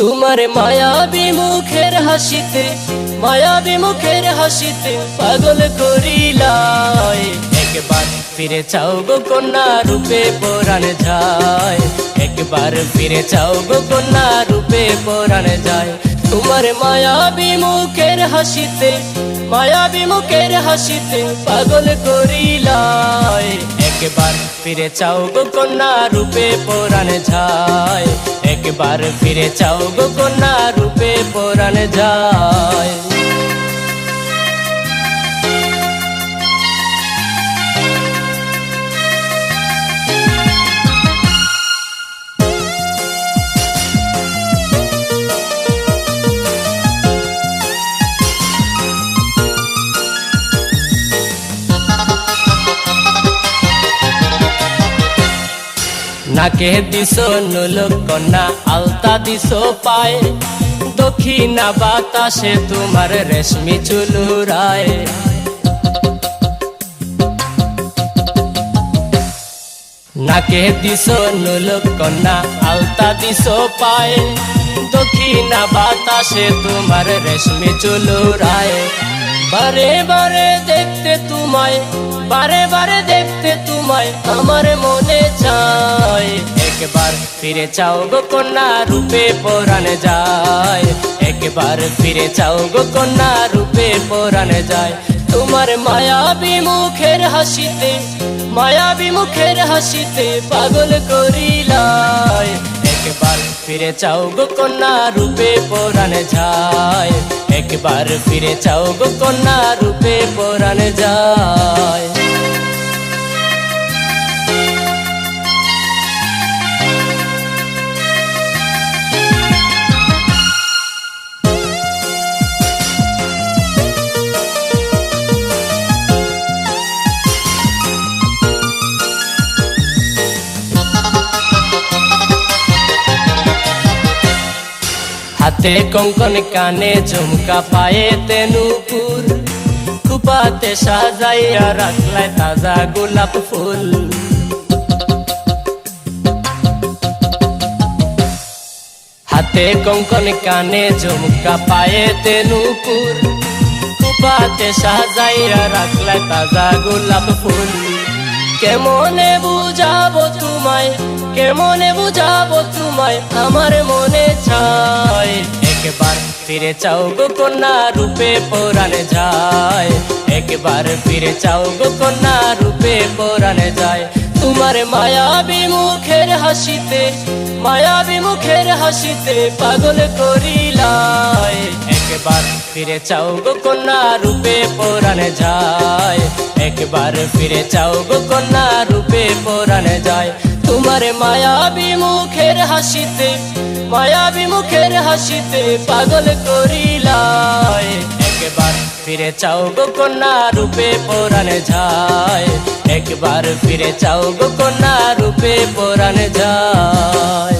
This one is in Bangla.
তোমার মায়াবী মুখের হাসিতে পাগল করিলাই। একবার ফিরে চাও গো কন্যা রূপে পরাণ যায়, একবার ফিরে চাও গো কন্যা রূপে পরাণ যায়। তোমার মায়াবী মুখের হাসিতে পাগল করিলাই। একবার ফিরে চাও গো কন্যা রূপে পরাণ যায়, একবার ফিরে চাও গো কন্যা রূপে পরাণ যায়। নাকে দিছো নুলক কন্যা আলতা দিছো পায়ে, দক্ষিণা বাতাসে তোমার রেশমি চুলুরায়। নাকে দিছো নুলক কন্যা আলতা দিছো পায়ে, দক্ষিণা বাতাসে তোমার রেশমি চুলুরায়। বারে বারে দেখতে তোমায় আমার মনে চায়। একবার ফিরে চাও গো কন্যা রূপে পরাণ যায়, একবার ফিরে চাও গো কন্যা রূপে পরাণ যায়। তোমার মায়াবী মুখের হাসিতে পাগল করিলাই। একবার ফিরে চাও গো কন্যা রূপে পরাণ যায়, একবার ফিরে চাও গো কন্যা রূপে পরাণ যায়। হাতে কঙ্কন কানে ঝুমকা পায়েতে নূপুর, কুপাতে সাজাইয়া রাখলাই তাজা গোলাপ ফুল। হাতে কঙ্কন কানে ঝুমকা পায়েতে নূপুর, কুপাতে সাজাইয়া রাখলাই তাজা গোলাপ ফুল। কেমনে বুঝাবো তোমায় আমার মনে চায়। একবার ফিরে চাও গো কন্যা রূপে পরাণ যায়, একবার ফিরে চাও গো কন্যা রূপে পরাণ যায়। তোমার মায়াবী মুখের হাসিতে পাগল করিলাই। একবার ফিরে চাও গো কন্যা রূপে পরাণ যায়, একবার ফিরে চাও গো কন্যা রূপে পরাণ যায়। তোমার মায়াবী মুখের হাসিতে পাগল করিলাই। একবার ফিরে চাও গো কন্যা রূপে পরাণ যায়, একবার ফিরে চাও গো কন্যা রূপে পরাণ যায়।